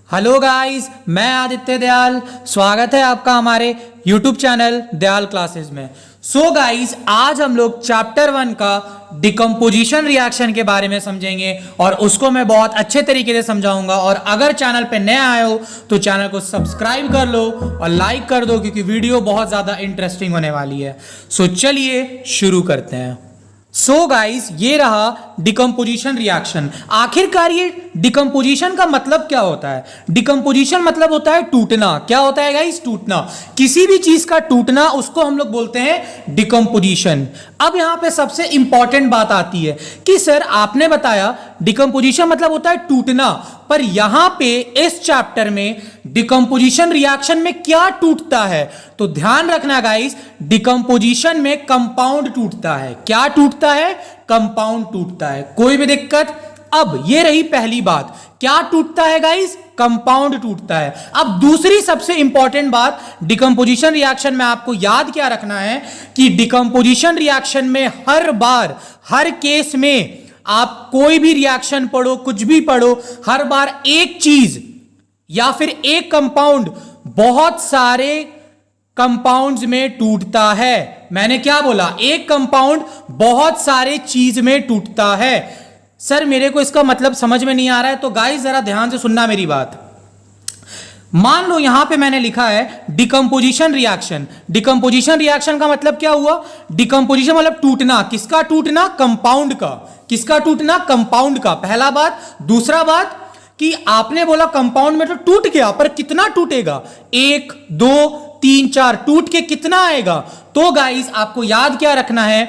Hello guys, मैं आदित्य दयाल। स्वागत है आपका हमारे YouTube चैनल दयाल क्लासेस में। सो गाइस, आज हम लोग चैप्टर 1 का डिकम्पोजिशन रिएक्शन के बारे में समझेंगे और उसको मैं बहुत अच्छे तरीके से समझाऊंगा। और अगर चैनल पे नए आए हो तो चैनल को सब्सक्राइब कर लो और लाइक कर दो, क्योंकि वीडियो बहुत ज़्यादा इंटरेस्टिंग होने वाली है। सो चलिए शुरू करते हैं। सो गाइस, ये रहा डिकम्पोजिशन रिएक्शन। आखिरकार ये डिकम्पोजिशन का मतलब क्या होता है? डिकम्पोजिशन मतलब होता है टूटना। क्या होता है गाइस? टूटना। किसी भी चीज का टूटना, उसको हम लोग बोलते हैं डिकम्पोजिशन। अब यहां पे सबसे इंपॉर्टेंट बात आती है कि सर आपने बताया डिकम्पोजिशन मतलब होता है टूटना, पर यहां पे इस चैप्टर में डिकम्पोजिशन रिएक्शन में क्या टूटता है? तो ध्यान रखना गाइस, डिकम्पोजिशन में कंपाउंड टूटता है। क्या टूटता है? कंपाउंड टूटता है। कोई भी दिक्कत? अब ये रही पहली बात, क्या टूटता है गाइस? कंपाउंड टूटता है। अब दूसरी सबसे इंपॉर्टेंट बात डिकम्पोजिशन रिएक्शन में आपको याद क्या रखना है कि डिकम्पोजिशन रिएक्शन में हर बार, हर केस में आप कोई भी रिएक्शन पढ़ो, कुछ भी पढ़ो, हर बार एक चीज या फिर एक कंपाउंड बहुत सारे कंपाउंड्स में टूटता है। मैंने क्या बोला? एक कंपाउंड बहुत सारे चीज में टूटता है। सर मेरे को इसका मतलब समझ में नहीं आ रहा है, तो गाइस जरा ध्यान से सुनना मेरी बात। मान लो यहां पे मैंने लिखा है डिकम्पोजिशन रिएक्शन। डिकम्पोजिशन रिएक्शन का मतलब क्या हुआ? डिकम्पोजिशन मतलब टूटना। किसका टूटना? कंपाउंड का। किसका टूटना? कंपाउंड का। पहला बात। दूसरा बात कि आपने बोला कंपाउंड में तो टूट गया, पर कितना टूटेगा? 1 2 3 4 टूट के कितना आएगा? तो गाइस आपको याद क्या रखना है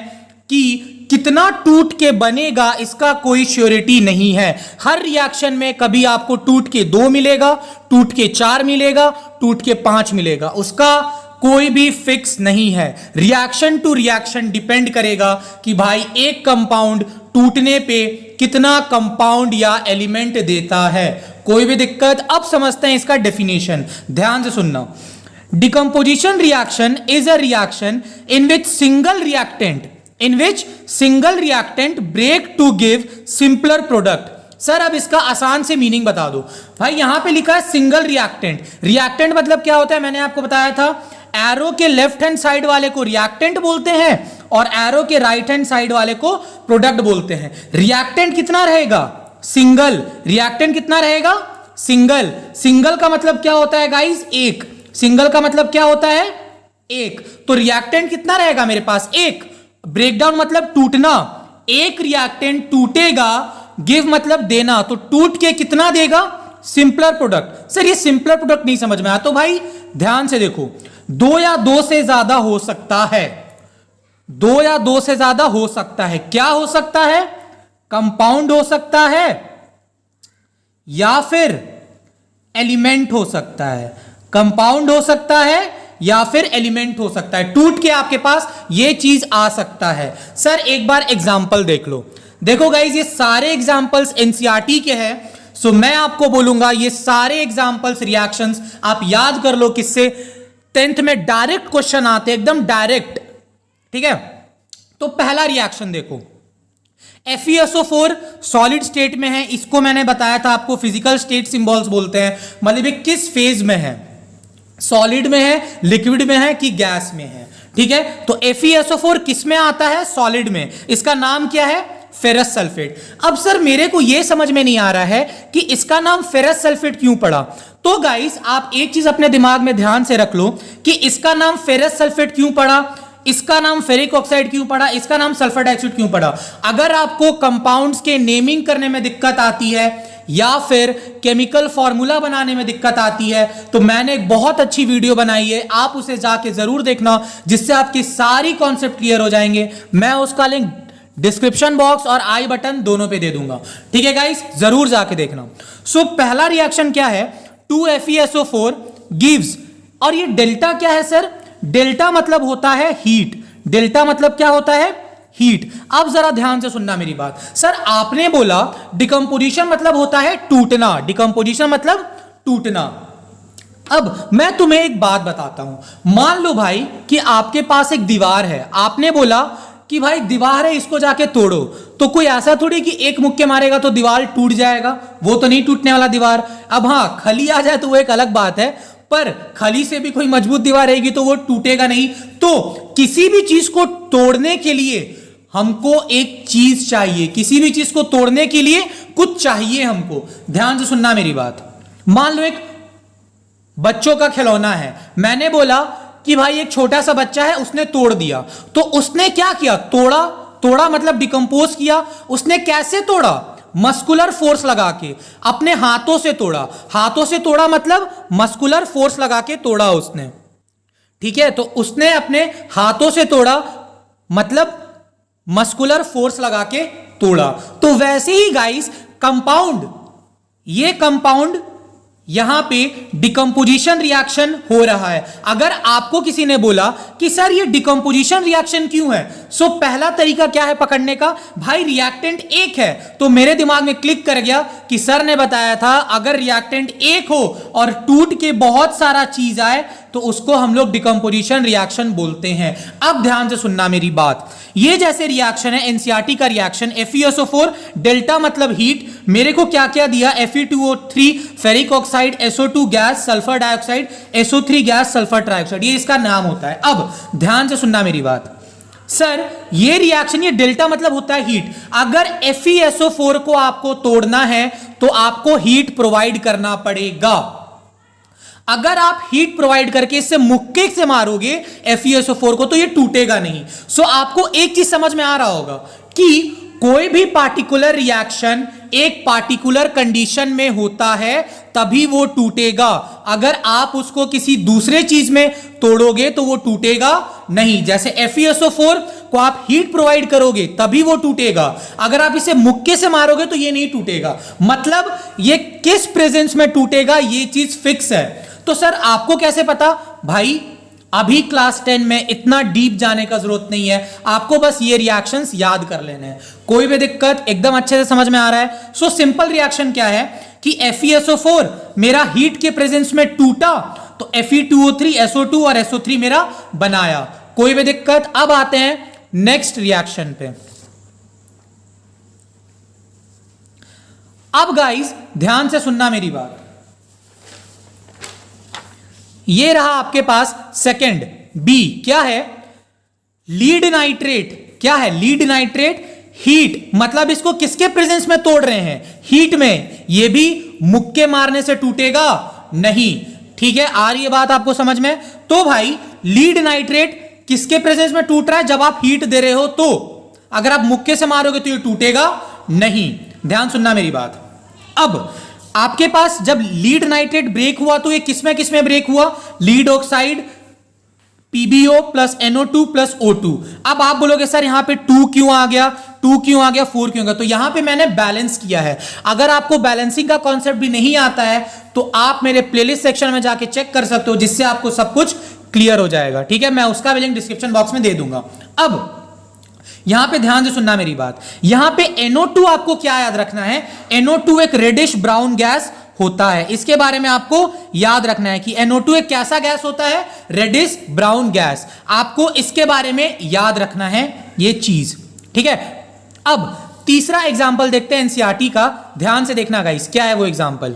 कि कितना टूट के बनेगा इसका कोई श्योरिटी नहीं है। हर रिएक्शन में कभी आपको टूट के 2 मिलेगा, टूट के 4 मिलेगा, टूट के 5 मिलेगा, उसका कोई भी फिक्स नहीं है। रिएक्शन टू रिएक्शन डिपेंड करेगा कि भाई एक कंपाउंड टूटने पे कितना कंपाउंड या एलिमेंट देता है। कोई भी दिक्कत? अब समझते हैं इसका डेफिनेशन, ध्यान से सुनना। Decomposition reaction is a reaction in which single reactant break to give simpler product। Sir अब इसका आसान से मीनिंग बता दो। भाई यहां पे लिखा है सिंगल रिएक्टेंट। रिएक्टेंट मतलब क्या होता है? मैंने आपको बताया था, एरो के लेफ्ट हैंड साइड वाले को रिएक्टेंट बोलते हैं और एरो के राइट हैंड साइड वाले को प्रोडक्ट बोलते हैं। रिएक्टेंट कितना रहेगा? सिंगल। रिएक्टेंट कितना रहेगा? सिंगल। सिंगल का मतलब क्या होता है गाइस? एक। सिंगल का मतलब क्या होता है? एक। तो रिएक्टेंट कितना रहेगा मेरे पास? एक। ब्रेकडाउन मतलब टूटना। एक रिएक्टेंट टूटेगा, गिव मतलब देना, तो टूट के कितना देगा? Simpler product. सर ये सिंपलर प्रोडक्ट नहीं समझ में आया, तो भाई ध्यान से देखो, 2 या 2 से ज्यादा हो सकता है। 2 या 2 से ज्यादा हो सकता है। क्या हो सकता है? कंपाउंड हो सकता है या फिर एलिमेंट हो सकता है। कंपाउंड हो सकता है या फिर एलिमेंट हो सकता है। टूट के आपके पास ये चीज आ सकता है। सर एक बार एग्जांपल देख लो। देखो गाइज, ये सारे एग्जांपल्स एनसीईआरटी के हैं। सो मैं आपको बोलूंगा ये सारे एग्जांपल्स रिएक्शंस आप याद कर लो। किससे? 10th में डायरेक्ट क्वेश्चन आते हैं, एकदम डायरेक्ट। ठीक है, तो पहला रिएक्शन देखो, FeSO4 सॉलिड स्टेट में है। इसको मैंने बताया था आपको, फिजिकल स्टेट सिंबल्स बोलते हैं। मतलब ये किस फेज में है? सॉलिड में है, लिक्विड में है कि गैस में है? ठीक है, तो FeSO4 किस में आता है? सॉलिड में। इसका नाम क्या है? Ferrous sulphate. अब सर मेरे को यह समझ में नहीं आ रहा है कि इसका नाम फेरस सल्फेट क्यों पड़ा। तो गाइस आप एक चीज अपने दिमाग में ध्यान से रख लो कि इसका नाम फेरस सल्फेट क्यों पड़ा, इसका नाम फेरिक ऑक्साइड क्यों पड़ा, इसका नाम सल्फर डाइऑक्साइड क्यों पड़ा। अगर आपको कंपाउंड्स के नेमिंग करने में दिक्कत आती है या फिर केमिकल फॉर्मूला बनाने में दिक्कत आती है, तो मैंने एक बहुत अच्छी वीडियो बनाई है, आप उसे जाके जरूर देखना, जिससे आपकी सारी कॉन्सेप्ट क्लियर हो जाएंगे। मैं उसका लिंक डिस्क्रिप्शन बॉक्स और आई बटन दोनों पे दे दूंगा। ठीक है गाइस, जरूर जाके देखना। सो पहला रिएक्शन क्या है? 2FeSO4 गिव्स, और ये डेल्टा क्या है सर? डेल्टा मतलब होता है हीट। डेल्टा मतलब क्या होता है? हीट। अब जरा ध्यान से सुनना मेरी बात। सर आपने बोला डिकम्पोजिशन मतलब होता है टूटना। डिकम्पोजिशन मतलब टूटना। अब मैं तुम्हें एक बात बताता हूं। मान लो भाई कि आपके पास एक दीवार है। आपने बोला कि भाई दीवार है इसको जाके तोड़ो, तो कोई ऐसा थोड़ी कि एक मुक्के मारेगा तो दीवार टूट जाएगा, वो तो नहीं टूटने वाला दीवार। अब हाँ खली आ जाए तो वो एक अलग बात है, पर खली से भी कोई मजबूत दीवार रहेगी तो वो टूटेगा नहीं। तो किसी भी चीज को तोड़ने के लिए हमको एक चीज चाहिए, किसी भी चीज को तोड़ने के लिए कुछ चाहिए हमको। ध्यान से सुनना मेरी बात। मान लो एक बच्चों का खिलौना है, मैंने बोला कि भाई एक छोटा सा बच्चा है उसने तोड़ दिया, तो उसने क्या किया, तोड़ा। तोड़ा मतलब डिकम्पोज किया। उसने कैसे तोड़ा, मस्कुलर फोर्स लगा के, अपने हाथों से तोड़ा। हाथों से तोड़ा मतलब मस्कुलर फोर्स लगा के तोड़ा उसने, ठीक है। तो उसने अपने हाथों से तोड़ा मतलब मस्कुलर फोर्स लगा के तोड़ा। तो वैसे ही गाइस कंपाउंड, ये कंपाउंड यहां पे डिकम्पोजिशन रिएक्शन हो रहा है। अगर आपको किसी ने बोला कि सर ये डिकम्पोजिशन रिएक्शन क्यों है, सो पहला तरीका क्या है पकड़ने का, भाई रिएक्टेंट एक है। तो मेरे दिमाग में क्लिक कर गया कि सर ने बताया था अगर रिएक्टेंट एक हो और टूट के बहुत सारा चीज आए तो उसको हम लोग डिकम्पोजिशन रिएक्शन बोलते हैं। अब ध्यान से सुनना मेरी बात। ये जैसे रिएक्शन है एनसीईआरटी का रिएक्शन FeSO4, डेल्टा मतलब हीट, मेरे को क्या क्या दिया, Fe2O3 ferric oxide, SO2 gas sulphur dioxide, SO3 gas sulphur trioxide, ये इसका नाम होता है। अब ध्यान से सुनना मेरी बात। सर ये रिएक्शन, ये डेल्टा मतलब होता है हीट। अगर FeSO4 को आपको तोड़ना है तो आपको हीट प्रोवाइड करना पड़ेगा। अगर आप हीट प्रोवाइड करके इससे मुक्के से मारोगे FeSO4 को तो ये टूटेगा नहीं। सो आपको एक चीज समझ में आ रहा होगा कि कोई भी पार्टिकुलर रिएक्शन एक पार्टिकुलर कंडीशन में होता है तभी वो टूटेगा। अगर आप उसको किसी दूसरे चीज में तोड़ोगे तो वो टूटेगा नहीं। जैसे FeSO4 को आप हीट प्रोवाइड करोगे तभी वो टूटेगा, अगर आप इसे मुक्के से मारोगे तो ये नहीं टूटेगा। मतलब ये किस प्रेजेंस में टूटेगा ये चीज फिक्स है। तो सर आपको कैसे पता, भाई अभी क्लास 10 में इतना डीप जाने का जरूरत नहीं है, आपको बस ये रिएक्शंस याद कर लेने हैं। कोई भी दिक्कत, एकदम अच्छे से समझ में आ रहा है। सो सिंपल रिएक्शन क्या है कि FeSO4 मेरा हीट के प्रेजेंस में टूटा तो Fe2O3 SO2 और SO3 मेरा बनाया। कोई भी दिक्कत। अब आते हैं नेक्स्ट रिएक्शन पे। अब गाइस ध्यान से सुनना मेरी बात। ये रहा आपके पास सेकंड बी, क्या है, लीड नाइट्रेट। क्या है, लीड नाइट्रेट, हीट मतलब इसको किसके प्रेजेंस में तोड़ रहे हैं, हीट में। ये भी मुक्के मारने से टूटेगा नहीं, ठीक है। आ रही है बात आपको समझ में। तो भाई लीड नाइट्रेट किसके प्रेजेंस में टूट रहा है, जब आप हीट दे रहे हो तो। अगर आप मुक्के से मारोगे तो ये टूटेगा नहीं। ध्यान सुनना मेरी बात। अब आपके पास जब लीड नाइट्रेट ब्रेक हुआ तो ये किसमें ब्रेक हुआ, lead oxide PbO plus NO2 plus O2। अब आप बोलोगे सर यहां पे 2 क्यों आ गया, 2 क्यों आ गया, 4 क्यों आ गया, तो यहां पे मैंने बैलेंस किया है। अगर आपको बैलेंसिंग का कॉन्सेप्ट भी नहीं आता है तो आप मेरे प्लेलिस्ट सेक्शन में जाके चेक कर सकते हो, जिससे आपको सब कुछ क्लियर हो जाएगा, ठीक है। मैं उसका भी लिंक डिस्क्रिप्शन बॉक्स में दे दूंगा। अब यहां पे ध्यान से सुनना मेरी बात। यहां पे NO2 आपको क्या याद रखना है, NO2 एक रेडिश ब्राउन गैस होता है। इसके बारे में आपको याद रखना है कि NO2 एक कैसा गैस होता है, रेडिश ब्राउन गैस। आपको इसके बारे में याद रखना है ये चीज, ठीक है। अब तीसरा एग्जांपल देखते हैं एनसीईआरटी का, ध्यान से देखना गाइस। क्या है वो एग्जांपल,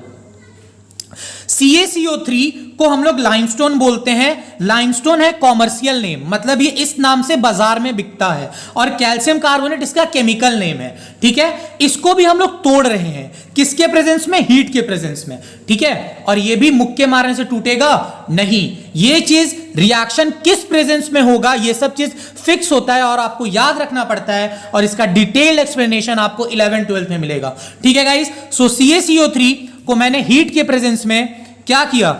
CaCO3 को हम लोग लाइमस्टोन बोलते हैं। लाइमस्टोन है कॉमर्शियल नेम, मतलब ये इस नाम से बाजार में बिकता है, और कैल्शियम कार्बोनेट इसका केमिकल नेम है, ठीक है। इसको भी हम लोग तोड़ रहे हैं, किसके प्रेजेंस में, हीट के प्रेजेंस में, ठीक है। और ये भी मुक्के मारने से टूटेगा नहीं। ये चीज रिएक्शन किस प्रेजेंस में होगा ये सब चीज फिक्स होता है और आपको याद रखना पड़ता है, और इसका डिटेल्ड एक्सप्लेनेशन आपको 11-12 में मिलेगा, ठीक है गाइस। सो CaCO3 को मैंने हीट के प्रेजेंस में क्या किया,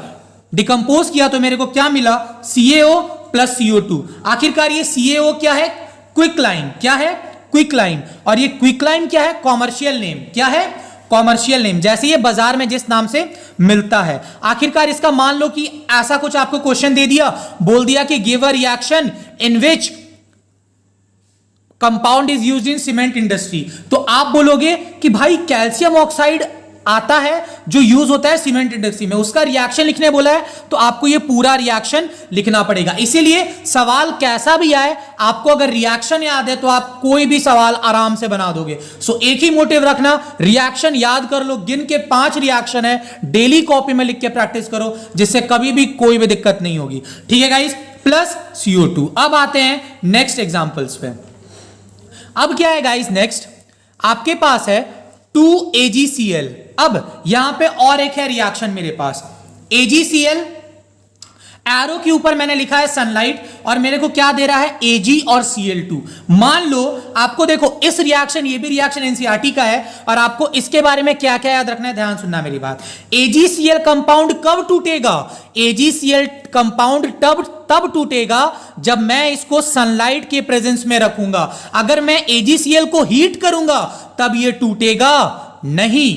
डिकम्पोज किया, तो मेरे को क्या मिला, CaO प्लस CO2। आखिरकार ये CaO क्या है, क्विकलाइन। क्या है, क्विकलाइन। और ये क्विकलाइन क्या है, कॉमर्शियल नेम। क्या है, कॉमर्शियल नेम, जैसे ये बाजार में जिस नाम से मिलता है। आखिरकार इसका मान लो कि ऐसा कुछ आपको क्वेश्चन दे दिया, बोल दिया कि give a reaction in which compound is used in cement industry, तो आप बोलोगे कि भाई कैल्शियम ऑक्साइड आता है जो यूज होता है सीमेंट इंडस्ट्री में, उसका रिएक्शन लिखने बोला है तो आपको ये पूरा रिएक्शन लिखना पड़ेगा। इसीलिए सवाल कैसा भी आए, आपको अगर रिएक्शन याद है तो आप कोई भी सवाल आराम से बना दोगे। सो एक ही मोटिव रखना, रिएक्शन याद कर लो, गिन के 5 रिएक्शन है, डेली कॉपी में लिख के प्रैक्टिस करो, जिससे कभी भी कोई भी दिक्कत नहीं होगी। ठीक है गाइस, प्लस CO2। अब आते हैं नेक्स्ट एग्जांपल्स पे। अब क्या है गाइस, नेक्स्ट आपके पास है 2AgCl। अब यहां पे और एक है रिएक्शन मेरे पास, AgCl, एरो के ऊपर मैंने लिखा है सनलाइट, और मेरे को क्या दे रहा है, Ag और Cl2। मान लो आपको देखो इस रिएक्शन, ये भी रिएक्शन एनसीईआरटी का है, और आपको इसके बारे में क्या क्या याद रखना है, ध्यान सुनना मेरी बात। AgCl कंपाउंड कब टूटेगा, AgCl कंपाउंड तब टूटेगा जब मैं इसको सनलाइट के प्रेजेंस में रखूंगा। अगर मैं AgCl को हीट करूंगा तब ये टूटेगा नहीं।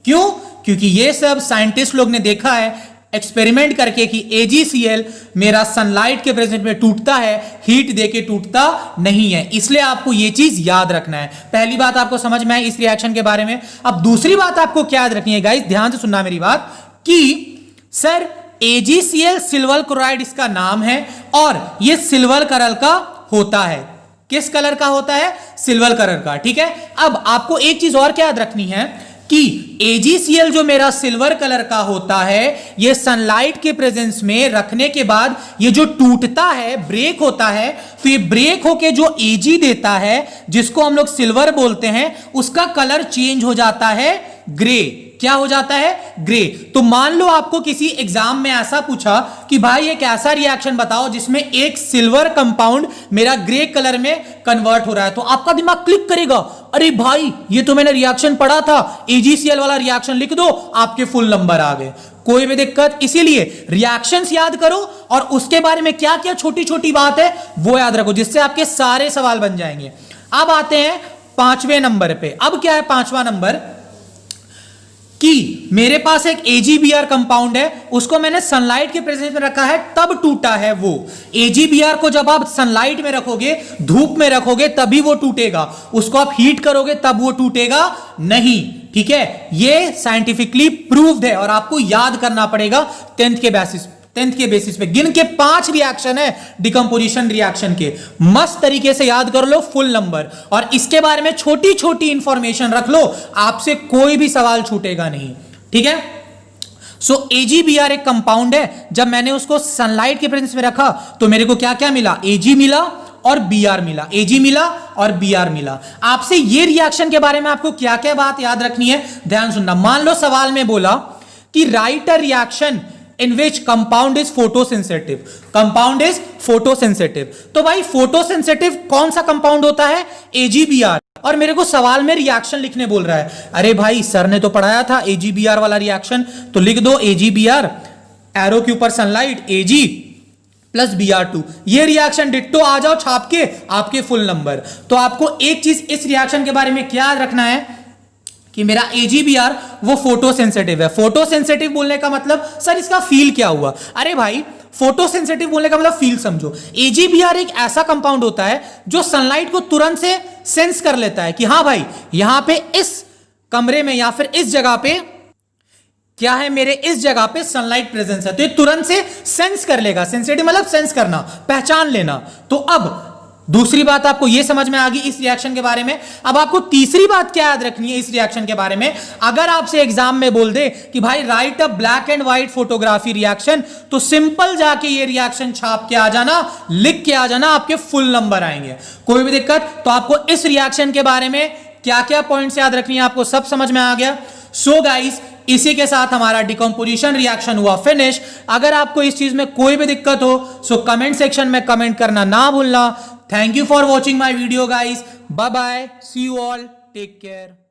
क्यों? क्योंकि ये सब साइंटिस्ट लोग ने देखा है एक्सपेरिमेंट करके कि AgCl मेरा सनलाइट के प्रेजेंस में टूटता है, हीट देके टूटता नहीं है। इसलिए आपको ये चीज याद रखना है। पहली बात आपको समझ में आई इस रिएक्शन के बारे में। अब दूसरी बात आपको क्या याद रखनी है गाइस, ध्यान से सुनना मेरी बात, कि सर AgCl सिल्वर क्लोराइड इसका नाम है, और ये सिल्वर कलर का होता है। किस कलर का होता है, सिल्वर कलर का। ठीक है, अब आपको एक चीज और क्या याद रखनी है कि AgCl जो मेरा सिल्वर कलर का होता है, ये सनलाइट के प्रेजेंस में रखने के बाद ये जो टूटता है, ब्रेक होता है, तो ये ब्रेक होके जो Ag देता है, जिसको हम लोग सिल्वर बोलते हैं, उसका कलर चेंज हो जाता है ग्रे। क्या हो जाता है, ग्रे। तो मान लो आपको किसी एग्जाम में ऐसा पूछा कि भाई एक ऐसा रिएक्शन बताओ जिसमें एक सिल्वर कंपाउंड मेरा ग्रे कलर में कन्वर्ट हो रहा है, तो आपका दिमाग क्लिक करेगा, अरे भाई ये तो मैंने रिएक्शन पढ़ा था, AgCl वाला रिएक्शन लिख दो, आपके फुल नंबर आ गए, कोई भी दिक्कत। इसीलिए रिएक्शंस याद करो और उसके बारे में क्या क्या छोटी छोटी बात है वो याद रखो, जिससे आपके सारे सवाल बन जाएंगे। अब आते हैं 5वें नंबर पे। अब क्या है 5वां नंबर, कि मेरे पास एक AgBr कंपाउंड है, उसको मैंने सनलाइट के प्रेजेंस में रखा है, तब टूटा है वो। AgBr को जब आप सनलाइट में रखोगे, धूप में रखोगे, तभी वो टूटेगा। उसको आप हीट करोगे तब वो टूटेगा नहीं। ठीक है, ये साइंटिफिकली प्रूव्ड है और आपको याद करना पड़ेगा 10th के बेसिस पे। गिन के 5 रिएक्शन है डिकम्पोजिशन रिएक्शन के, मस्त तरीके से याद कर लो, फुल नंबर। और इसके बारे में छोटी छोटी इंफॉर्मेशन रख लो, आपसे कोई भी सवाल छूटेगा नहीं। ठीक है, सो AgBr एक कंपाउंड है, जब मैंने उसको सनलाइट के प्रेजेंस में रखा तो मेरे को क्या क्या मिला, Ag मिला और Br मिला, Ag मिला और Br मिला। आपसे ये रिएक्शन के बारे में आपको क्या क्या बात याद रखनी है, ध्यान सुनना। मान लो सवाल में बोला कि right a reaction in which compound is photosensitive, compound is photosensitive। तो भाई फोटोसेंसिटिव कौन सा कंपाउंड होता है, AgBr, और मेरे को सवाल में रिएक्शन लिखने बोल रहा है। अरे भाई सर ने तो पढ़ाया था AgBr वाला रिएक्शन, तो लिख दो AgBr, एरो के ऊपर सनलाइट, Ag प्लस Br2, ये रिएक्शन डिट्टो आ जाओ छाप के, आपके फुल नंबर। तो आपको एक चीज इस रिएक्शन के बारे में क्या याद रखना है कि मेरा AgBr वो फोटोसेंसिटिव है। फोटोसेंसिटिव बोलने का मतलब सर इसका फील क्या हुआ, अरे भाई फोटोसेंसिटिव बोलने का मतलब फील समझो। AgBr एक ऐसा कंपाउंड होता है जो सनलाइट को तुरंत से सेंस कर लेता है कि हाँ भाई यहां पे इस कमरे में या फिर इस जगह पे क्या है, मेरे इस जगह पे सनलाइट प्रेजेंस है, तो ये तुरंत से सेंस कर लेगा। सेंसिटिव मतलब सेंस करना, पहचान लेना। तो अब दूसरी बात आपको यह समझ में आ गई इस रिएक्शन के बारे में। अब आपको तीसरी बात क्या याद रखनी है इस रिएक्शन के बारे में। अगर आपसे एग्जाम में बोल दे कि भाई right a black and white photography reaction, तो सिंपल जाके ये रिएक्शन छाप के आ जाना, लिख के आ जाना, आपके फुल नंबर आएंगे, कोई भी दिक्कत। तो आपको इस रिएक्शन के बारे में क्या क्या पॉइंट्स याद रखनी है, आपको सब समझ में आ गया। सो गाइस, इसी के साथ हमारा डिकम्पोजिशन रिएक्शन हुआ फिनिश। अगर आपको इस चीज में कोई भी दिक्कत हो सो कमेंट सेक्शन में कमेंट करना ना भूलना। Thank you for watching my video guys. Bye bye. See you all. Take care.